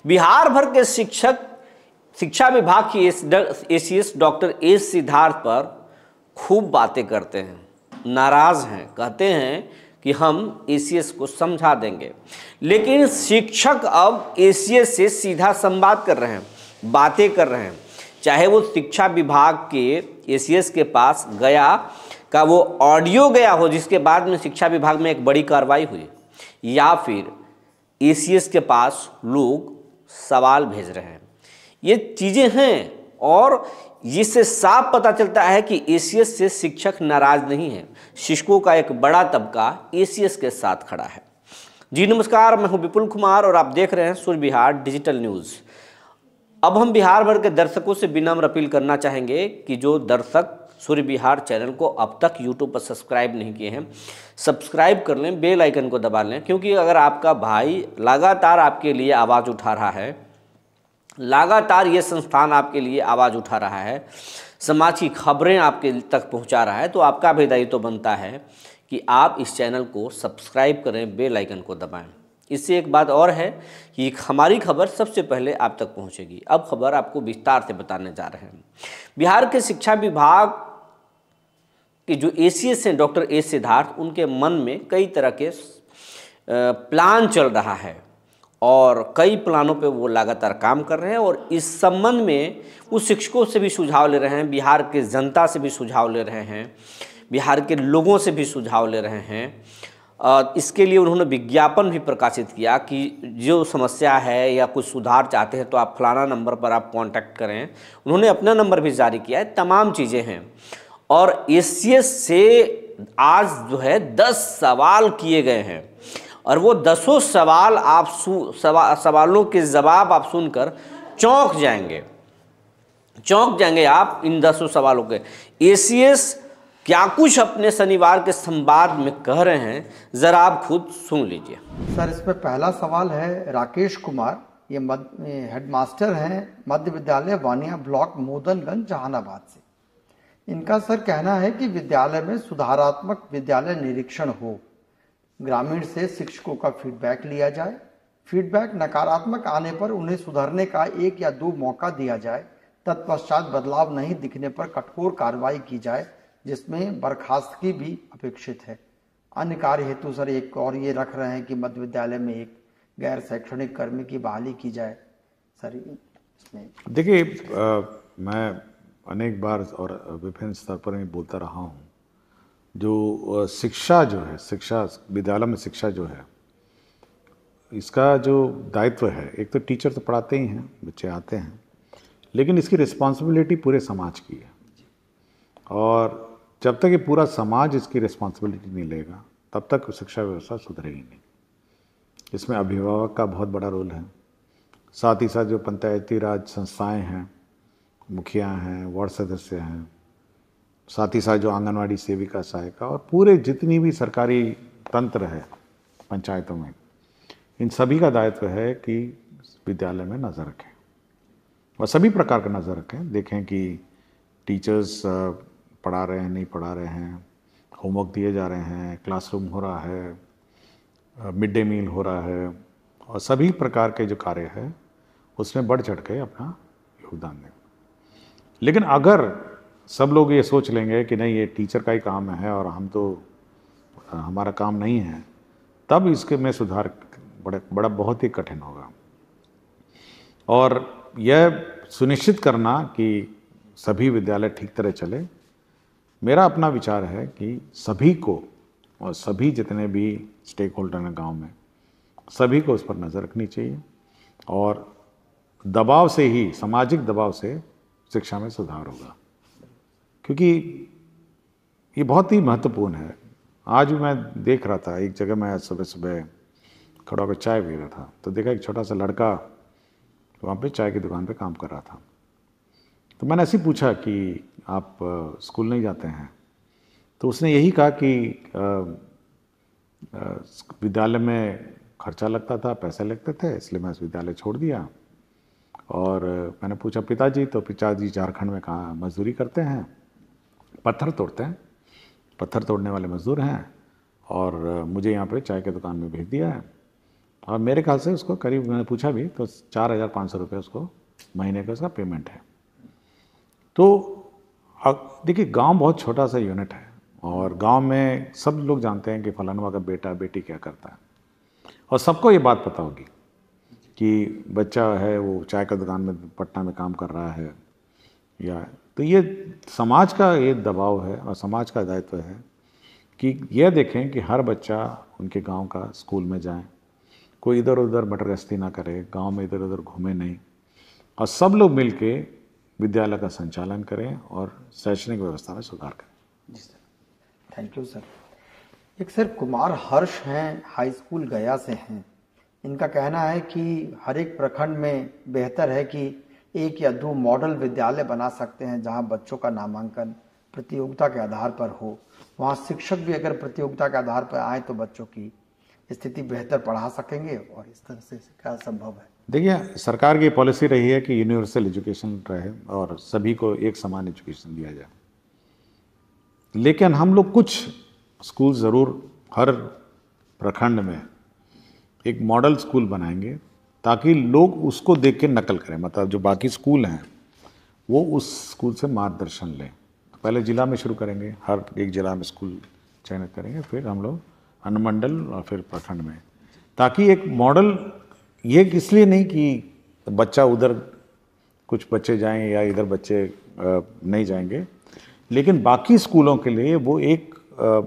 बिहार भर के शिक्षा विभाग की एसीएस डॉक्टर एस सिद्धार्थ पर खूब बातें करते हैं, नाराज हैं, कहते हैं कि हम एसीएस को समझा देंगे। लेकिन शिक्षक अब एसीएस से सीधा संवाद कर रहे हैं, बातें कर रहे हैं। चाहे वो शिक्षा विभाग के एसीएस के पास गया का वो ऑडियो गया हो जिसके बाद में शिक्षा विभाग में एक बड़ी कार्रवाई हुई, या फिर एसीएस के पास लोग सवाल भेज रहे हैं, ये चीज़ें हैं। और इससे साफ पता चलता है कि एसीएस से शिक्षक नाराज नहीं है, शिक्षकों का एक बड़ा तबका एसीएस के साथ खड़ा है। जी नमस्कार, मैं हूं विपुल कुमार और आप देख रहे हैं सूर्य बिहार डिजिटल न्यूज़। अब हम बिहार भर के दर्शकों से विनम्र अपील करना चाहेंगे कि जो दर्शक सूर्य बिहार चैनल को अब तक यूट्यूब पर सब्सक्राइब नहीं किए हैं, सब्सक्राइब कर लें, बेल आइकन को दबा लें, क्योंकि अगर आपका भाई लगातार आपके लिए आवाज़ उठा रहा है, लगातार ये संस्थान आपके लिए आवाज़ उठा रहा है, समाज की खबरें आपके तक पहुंचा रहा है, तो आपका भी दायित्व तो बनता है कि आप इस चैनल को सब्सक्राइब करें, बेल आइकन को दबाएं। इससे एक बात और है कि हमारी खबर सबसे पहले आप तक पहुंचेगी। अब खबर आपको विस्तार से बताने जा रहे हैं। बिहार के शिक्षा विभाग के जो एसीएस हैं डॉक्टर एस सिद्धार्थ, उनके मन में कई तरह के प्लान चल रहा है और कई प्लानों पे वो लगातार काम कर रहे हैं। और इस संबंध में वो शिक्षकों से भी सुझाव ले रहे हैं, बिहार के जनता से भी सुझाव ले रहे हैं, बिहार के लोगों से भी सुझाव ले रहे हैं। इसके लिए उन्होंने विज्ञापन भी प्रकाशित किया कि जो समस्या है या कुछ सुधार चाहते हैं तो आप फलाना नंबर पर आप कांटेक्ट करें। उन्होंने अपना नंबर भी जारी किया है, तमाम चीज़ें हैं। और एसीएस से आज जो है 10 सवाल किए गए हैं और वो 10 सवाल आप सवालों के जवाब आप सुनकर चौंक जाएंगे आप इन 10 सवालों के। एसीएस क्या कुछ अपने शनिवार के संवाद में कह रहे हैं, जरा आप खुद सुन लीजिए। सर, इसमें पहला सवाल है राकेश कुमार, ये हेडमास्टर हैं मध्य विद्यालय वानिया ब्लॉक मोदनगंज जहानाबाद से। इनका सर कहना है कि विद्यालय में सुधारात्मक विद्यालय निरीक्षण हो, ग्रामीण से शिक्षकों का फीडबैक लिया जाए, फीडबैक नकारात्मक आने पर उन्हें सुधरने का 1 या 2 मौका दिया जाए, तत्पश्चात बदलाव नहीं दिखने पर कठोर कार्रवाई की जाए, जिसमें बर्खास्तगी भी अपेक्षित है। अन्य कार्य हेतु सर एक और ये रख रहे हैं कि मध्य विद्यालय में एक गैर शैक्षणिक कर्मी की बहाली की जाए। सर इसमें देखिए, मैं अनेक बार और विभिन्न स्तर पर मैं बोलता रहा हूँ, जो शिक्षा जो है, शिक्षा विद्यालय में शिक्षा जो है, इसका जो दायित्व है, एक तो टीचर तो पढ़ाते ही हैं, बच्चे आते हैं, लेकिन इसकी रिस्पॉन्सिबिलिटी पूरे समाज की है। और जब तक ये पूरा समाज इसकी रिस्पॉन्सिबिलिटी नहीं लेगा तब तक शिक्षा व्यवस्था सुधरेगी नहीं। इसमें अभिभावक का बहुत बड़ा रोल है, साथ ही साथ जो पंचायती राज संस्थाएं हैं, मुखिया हैं, वार्ड सदस्य हैं, साथ ही साथ जो आंगनवाड़ी सेविका सहायिका और पूरे जितनी भी सरकारी तंत्र है पंचायतों में, इन सभी का दायित्व है कि विद्यालय में नज़र रखें और सभी प्रकार का नज़र रखें। देखें कि टीचर्स पढ़ा रहे हैं, नहीं पढ़ा रहे हैं, होमवर्क दिए जा रहे हैं, क्लासरूम हो रहा है, मिड डे मील हो रहा है, और सभी प्रकार के जो कार्य है उसमें बढ़ चढ़ के अपना योगदान दें। लेकिन अगर सब लोग ये सोच लेंगे कि नहीं, ये टीचर का ही काम है और हम तो हमारा काम नहीं है, तब इसके में सुधार बहुत ही कठिन होगा। और यह सुनिश्चित करना कि सभी विद्यालय ठीक तरह चले, मेरा अपना विचार है कि सभी को और सभी जितने भी स्टेक होल्डर हैं गांव में, सभी को उस पर नज़र रखनी चाहिए और दबाव से ही, सामाजिक दबाव से शिक्षा में सुधार होगा, क्योंकि ये बहुत ही महत्वपूर्ण है। आज मैं देख रहा था, एक जगह मैं सुबह सुबह खड़ा होकर चाय पी रहा था, तो देखा एक छोटा सा लड़का वहाँ पे चाय की दुकान पे काम कर रहा था। तो मैंने ऐसे ही पूछा कि आप स्कूल नहीं जाते हैं? तो उसने यही कहा कि विद्यालय में खर्चा लगता था, पैसे लगते थे, इसलिए मैं इस विद्यालय छोड़ दिया। और मैंने पूछा पिताजी, तो पिताजी झारखंड में कहाँ मजदूरी करते हैं, पत्थर तोड़ते हैं, पत्थर तोड़ने वाले मजदूर हैं, और मुझे यहाँ पे चाय की दुकान में भेज दिया है और मेरे ख्याल से उसको करीब, मैंने पूछा भी तो 4,500 रुपये उसको महीने का उसका पेमेंट है। तो देखिए गांव बहुत छोटा सा यूनिट है और गांव में सब लोग जानते हैं कि फलाना का बेटा बेटी क्या करता है और सबको ये बात पता होगी कि बच्चा है वो चाय का दुकान में पटना में काम कर रहा है या, तो ये समाज का ये दबाव है और समाज का दायित्व है कि यह देखें कि हर बच्चा उनके गांव का स्कूल में जाए, कोई इधर उधर मटरगश्ती ना करे, गांव में इधर उधर घूमे नहीं, और सब लोग मिलके विद्यालय का संचालन करें और शैक्षणिक व्यवस्था में सुधार करें। जी सर, थैंक यू सर। एक सर कुमार हर्ष हैं, हाई स्कूल गया से हैं। इनका कहना है कि हर एक प्रखंड में बेहतर है कि एक या दो मॉडल विद्यालय बना सकते हैं जहां बच्चों का नामांकन प्रतियोगिता के आधार पर हो। वहां शिक्षक भी अगर प्रतियोगिता के आधार पर आए तो बच्चों की स्थिति बेहतर पढ़ा सकेंगे, और इस तरह से क्या संभव है? देखिए सरकार की पॉलिसी रही है कि यूनिवर्सल एजुकेशन रहे और सभी को एक समान एजुकेशन दिया जाए, लेकिन हम लोग कुछ स्कूल ज़रूर हर प्रखंड में एक मॉडल स्कूल बनाएंगे ताकि लोग उसको देख के नकल करें, मतलब जो बाकी स्कूल हैं वो उस स्कूल से मार्गदर्शन लें। पहले जिला में शुरू करेंगे, हर एक जिला में स्कूल चयनित करेंगे, फिर हम लोग अनुमंडल और फिर प्रखंड में, ताकि एक मॉडल, ये इसलिए नहीं कि बच्चा उधर कुछ बच्चे जाएं या इधर बच्चे नहीं जाएंगे, लेकिन बाकी स्कूलों के लिए वो एक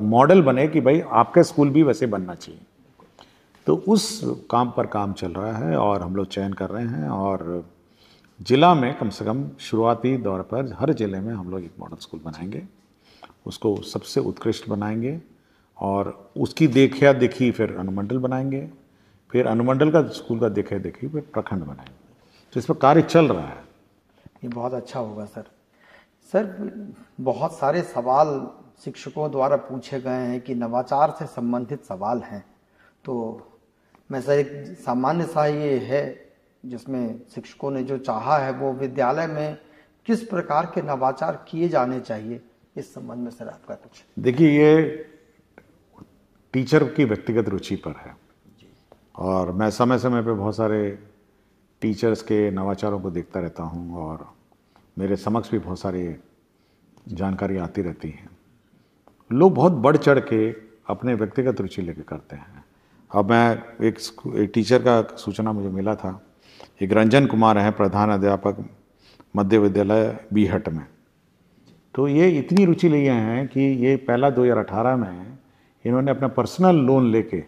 मॉडल बने कि भाई आपका स्कूल भी वैसे बनना चाहिए। तो उस काम पर काम चल रहा है और हम लोग चयन कर रहे हैं, और जिला में कम से कम शुरुआती दौर पर हर जिले में हम लोग एक मॉडल स्कूल बनाएंगे, उसको सबसे उत्कृष्ट बनाएंगे और उसकी देखा देखी फिर अनुमंडल बनाएंगे, फिर अनुमंडल का स्कूल का देखा देखी फिर प्रखंड बनाएंगे। तो इस पर कार्य चल रहा है। ये बहुत अच्छा होगा सर। सर बहुत सारे सवाल शिक्षकों द्वारा पूछे गए हैं कि नवाचार से संबंधित सवाल हैं, तो मैं सर एक सामान्य सा ये है जिसमें शिक्षकों ने जो चाहा है वो विद्यालय में किस प्रकार के नवाचार किए जाने चाहिए, इस संबंध में सर आपका कुछ? देखिए ये टीचर की व्यक्तिगत रुचि पर है और मैं समय समय पे बहुत सारे टीचर्स के नवाचारों को देखता रहता हूँ और मेरे समक्ष भी बहुत सारी जानकारी आती रहती हैं। लोग बहुत बढ़ चढ़ के अपने व्यक्तिगत रुचि लेके करते हैं। अब मैं एक टीचर का सूचना मुझे मिला था, एक रंजन कुमार हैं, प्रधान अध्यापक मध्य विद्यालय बीहट में। तो ये इतनी रुचि लिए हैं कि ये पहला 2018 में इन्होंने अपना पर्सनल लोन लेके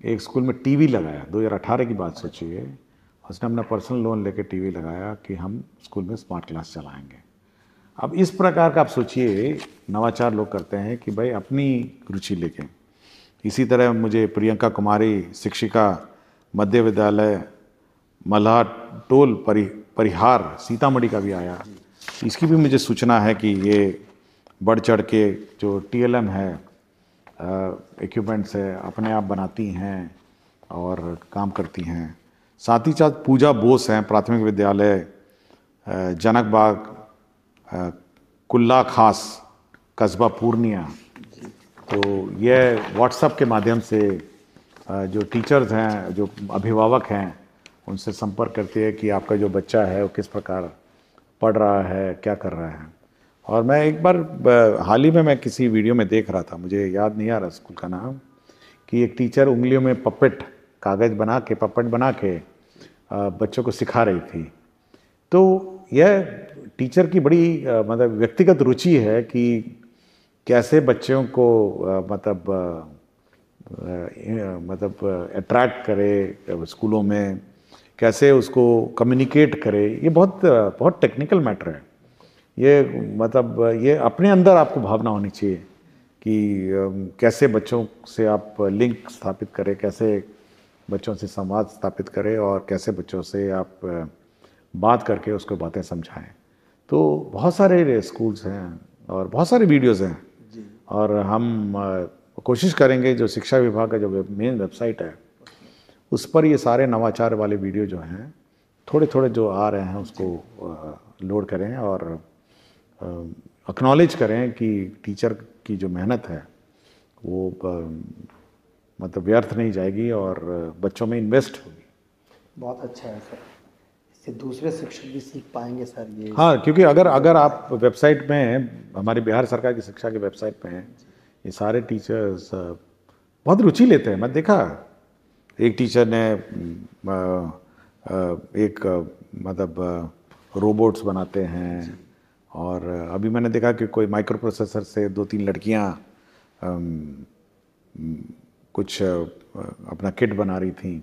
एक स्कूल में टीवी लगाया। 2018 की बात सोचिए, उसने अपना पर्सनल लोन लेके टीवी लगाया कि हम स्कूल में स्मार्ट क्लास चलाएंगे। अब इस प्रकार का आप सोचिए नवाचार लोग करते हैं कि भाई अपनी रुचि लेके। इसी तरह मुझे प्रियंका कुमारी, शिक्षिका मध्य विद्यालय मल्हा टोल परिहार सीतामढ़ी का भी आया। इसकी भी मुझे सूचना है कि ये बढ़ चढ़ के जो TLM है, इक्विपमेंट्स है, अपने आप बनाती हैं और काम करती हैं। साथ ही साथ पूजा बोस हैं, प्राथमिक विद्यालय जनक बाग कुल्ला खास कस्बा पूर्णिया। तो ये व्हाट्सएप के माध्यम से जो टीचर्स हैं, जो अभिभावक हैं, उनसे संपर्क करती है कि आपका जो बच्चा है वो किस प्रकार पढ़ रहा है, क्या कर रहा है। और मैं एक बार हाल ही में मैं किसी वीडियो में देख रहा था, मुझे याद नहीं आ रहा स्कूल का नाम, कि एक टीचर उंगलियों में पपेट कागज़ बना के, पपेट बना के बच्चों को सिखा रही थी। तो यह टीचर की बड़ी मतलब व्यक्तिगत रुचि है कि कैसे बच्चों को मतलब अट्रैक्ट करे स्कूलों में, कैसे उसको कम्युनिकेट करे। ये बहुत टेक्निकल मैटर है। ये मतलब ये अपने अंदर आपको भावना होनी चाहिए कि कैसे बच्चों से आप लिंक स्थापित करें, कैसे बच्चों से संवाद स्थापित करें और कैसे बच्चों से आप बात करके उसको बातें समझाएं। तो बहुत सारे स्कूल्स हैं और बहुत सारे वीडियोज़ हैं और हम कोशिश करेंगे जो शिक्षा विभाग का जो मेन वेबसाइट है उस पर ये सारे नवाचार वाले वीडियो जो हैं थोड़े थोड़े जो आ रहे हैं उसको लोड करें और एक्नॉलेज करें कि टीचर की जो मेहनत है वो मतलब व्यर्थ नहीं जाएगी और बच्चों में इन्वेस्ट होगी। बहुत अच्छा है सर, इससे दूसरे शिक्षक भी सीख पाएंगे सर ये। हाँ, क्योंकि अगर आप वेबसाइट में, हमारी बिहार सरकार की शिक्षा की वेबसाइट में ये सारे टीचर्स बहुत रुचि लेते हैं। मैं देखा एक टीचर ने मतलब रोबोट्स बनाते हैं, और अभी मैंने देखा कि कोई माइक्रो प्रोसेसर से 2-3 लड़कियां कुछ अपना किट बना रही थी।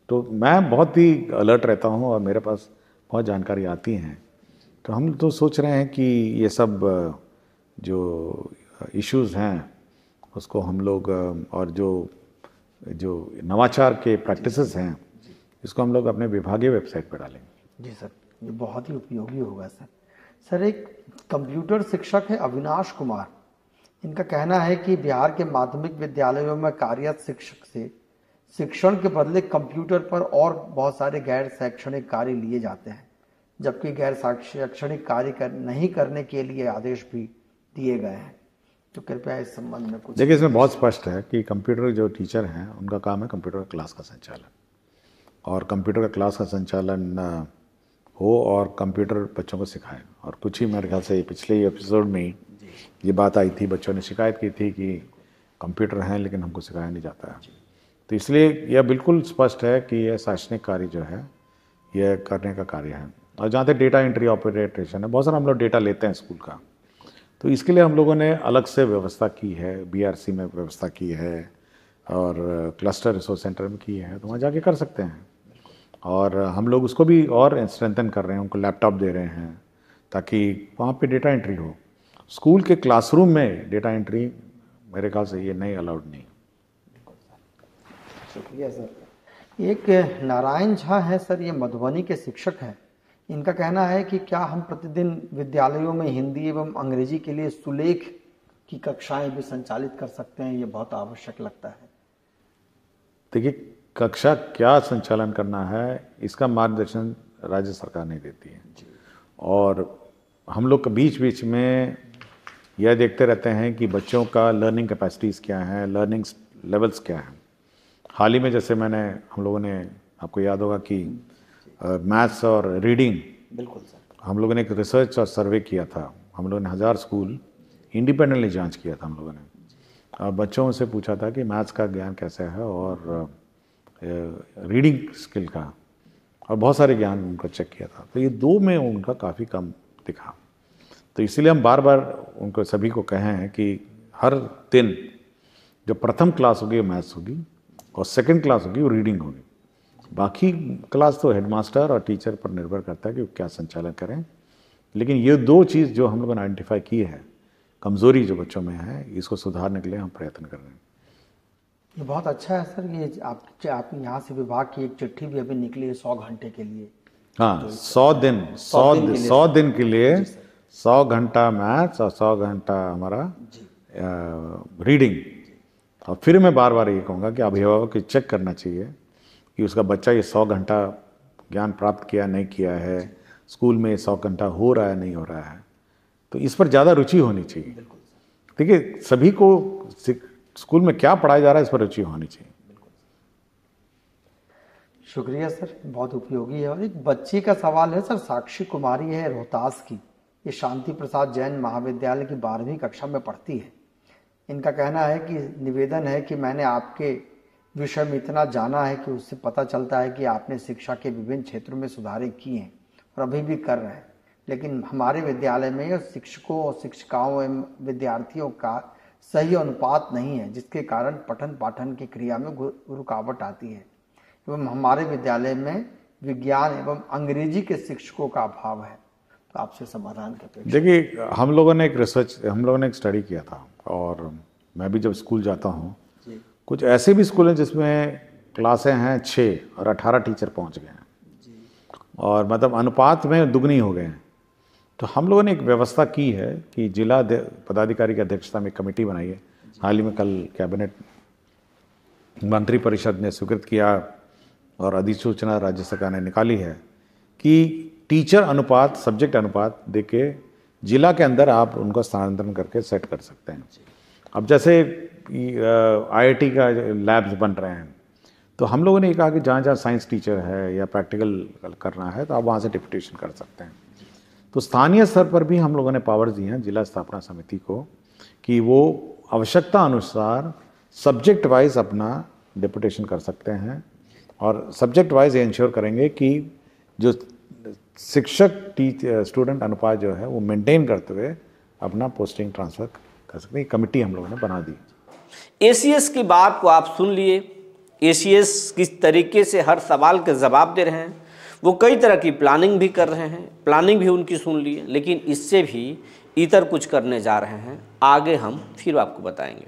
तो मैं बहुत ही अलर्ट रहता हूँ और मेरे पास बहुत जानकारी आती हैं। तो हम तो सोच रहे हैं कि ये सब जो इश्यूज़ हैं उसको हम लोग, और जो नवाचार के प्रैक्टिसेस हैं, इसको हम लोग अपने विभागीय वेबसाइट पर डालेंगे। जी सर, ये बहुत ही उपयोगी होगा सर। सर, एक कंप्यूटर शिक्षक है अविनाश कुमार, इनका कहना है कि बिहार के माध्यमिक विद्यालयों में कार्यरत शिक्षक से शिक्षण के बदले कंप्यूटर पर और बहुत सारे गैर शैक्षणिक कार्य लिए जाते हैं, जबकि गैर शैक्षणिक कार्य नहीं करने के लिए आदेश भी दिए गए हैं। तो कृपया इस संबंध में कुछ। देखिए, इसमें बहुत स्पष्ट है कि कंप्यूटर जो टीचर हैं उनका काम है कंप्यूटर क्लास का संचालन, और कंप्यूटर का क्लास का संचालन हो और कंप्यूटर बच्चों को सिखाएं। और कुछ ही मेरे ख्याल से पिछले एपिसोड में ये बात आई थी, बच्चों ने शिकायत की थी कि कंप्यूटर हैं लेकिन हमको सिखाया नहीं जाता है। तो इसलिए यह बिल्कुल स्पष्ट है कि यह शैक्षणिक कार्य जो है यह करने का कार्य है। और जहाँ तक डेटा एंट्री ऑपरेशन है, बहुत सारा हम लोग डेटा लेते हैं स्कूल का, तो इसके लिए हम लोगों ने अलग से व्यवस्था की है, BRC में व्यवस्था की है और क्लस्टर रिसोर्स सेंटर में की है, तो वहाँ जाके कर सकते हैं। और हम लोग उसको भी और स्ट्रेंथन कर रहे हैं, उनको लैपटॉप दे रहे हैं ताकि वहाँ पे डेटा एंट्री हो। स्कूल के क्लासरूम में डेटा एंट्री मेरे ख्याल से ये नहीं अलाउड नहीं। शुक्रिया सर। एक नारायण झा है सर, ये मधुबनी के शिक्षक हैं। इनका कहना है कि क्या हम प्रतिदिन विद्यालयों में हिंदी एवं अंग्रेजी के लिए सुलेख की कक्षाएं भी संचालित कर सकते हैं? ये बहुत आवश्यक लगता है। देखिए, कक्षा क्या संचालन करना है इसका मार्गदर्शन राज्य सरकार नहीं देती है, और हम लोग बीच बीच में यह देखते रहते हैं कि बच्चों का लर्निंग कैपेसिटीज़ क्या हैं, लर्निंग लेवल्स क्या हैं। हाल ही में जैसे हम लोगों ने, आपको याद होगा कि मैथ्स और रीडिंग, बिल्कुल सर, हम लोगों ने एक रिसर्च और सर्वे किया था। हम लोगों ने 1000 स्कूल इंडिपेंडेंटली जांच किया था हम लोगों ने, और बच्चों से पूछा था कि मैथ्स का ज्ञान कैसा है और रीडिंग स्किल का, और बहुत सारे ज्ञान उनका चेक किया था। तो ये 2 में उनका काफ़ी कम दिखा। तो इसीलिए हम बार बार उनको सभी को कहे हैं कि हर दिन जो प्रथम क्लास होगी वो मैथ्स होगी और सेकंड क्लास होगी वो रीडिंग होगी। बाकी क्लास तो हेडमास्टर और टीचर पर निर्भर करता है कि वो क्या संचालन करें, लेकिन ये 2 चीज़ जो हम लोगों ने आइडेंटिफाई की है, कमज़ोरी जो बच्चों में है, इसको सुधारने के लिए हम प्रयत्न कर रहे हैं। ये बहुत अच्छा है सर। ये आप यहाँ से विभाग की एक चिट्ठी भी अभी निकली है 100 घंटे के लिए। हाँ, 100 दिन के लिए 100 घंटा मैथ्स और 100 घंटा हमारा रीडिंग। और फिर मैं बार बार ये कहूँगा कि अभिभावक को चेक करना चाहिए कि उसका बच्चा ये 100 घंटा ज्ञान प्राप्त किया नहीं किया है, स्कूल में 100 घंटा हो रहा है नहीं हो रहा है। तो इस पर ज़्यादा रुचि होनी चाहिए। देखिए, सभी को स्कूल में क्या पढ़ाया जा रहा है इस पर रुचि होनी चाहिए। शुक्रिया सर, बहुत उपयोगी है। और एक बच्ची का सवाल है सर, साक्षी कुमारी है रोहतास की, ये शांति प्रसाद जैन महाविद्यालय की 12वीं कक्षा में पढ़ती है। इनका कहना है कि निवेदन है कि मैंने आपके विषय में इतना जाना है कि उससे पता चलता है कि आपने शिक्षा के विभिन्न क्षेत्रों में सुधारे किए हैं और अभी भी कर रहे हैं, लेकिन हमारे विद्यालय में शिक्षकों और शिक्षिकाओं एवं विद्यार्थियों का सही अनुपात नहीं है, जिसके कारण पठन पाठन की क्रिया में रुकावट आती है एवं हमारे विद्यालय में विज्ञान एवं अंग्रेजी के शिक्षकों का अभाव है। तो आपसे समाधान की अपेक्षा। देखिए, हम लोगों ने एक स्टडी किया था, और मैं भी जब स्कूल जाता हूँ, कुछ ऐसे भी स्कूल हैं जिसमें क्लासें हैं 6 और 18 टीचर पहुँच गए हैं, और मतलब अनुपात में दुगनी हो गए हैं। तो हम लोगों ने एक व्यवस्था की है कि जिला पदाधिकारी की अध्यक्षता में कमेटी बनाई है। हाल ही में कल कैबिनेट मंत्री परिषद ने स्वीकृत किया और अधिसूचना राज्य सरकार ने निकाली है कि टीचर अनुपात, सब्जेक्ट अनुपात देके जिला के अंदर आप उनका स्थानांतरण करके सेट कर सकते हैं। अब जैसे IIT का लैब्स बन रहे हैं, तो हम लोगों ने ये कहा कि जहाँ जहाँ साइंस टीचर है या प्रैक्टिकल करना है तो आप वहाँ से डिप्यूटेशन कर सकते हैं। तो स्थानीय स्तर पर भी हम लोगों ने पावर्स दी हैं जिला स्थापना समिति को कि वो आवश्यकता अनुसार सब्जेक्ट वाइज अपना डिप्यूटेशन कर सकते हैं, और सब्जेक्ट वाइज ये इंश्योर करेंगे कि जो शिक्षक स्टूडेंट अनुपात जो है वो मेंटेन करते हुए अपना पोस्टिंग ट्रांसफ़र कर सकते हैं। कमेटी हम लोगों ने बना दी। ACS की बात को आप सुन लिए। ACS किस तरीके से हर सवाल के जवाब दे रहे हैं, वो कई तरह की प्लानिंग भी कर रहे हैं, प्लानिंग भी उनकी सुन लिए, लेकिन इससे भी इतर कुछ करने जा रहे हैं, आगे हम फिर आपको बताएंगे।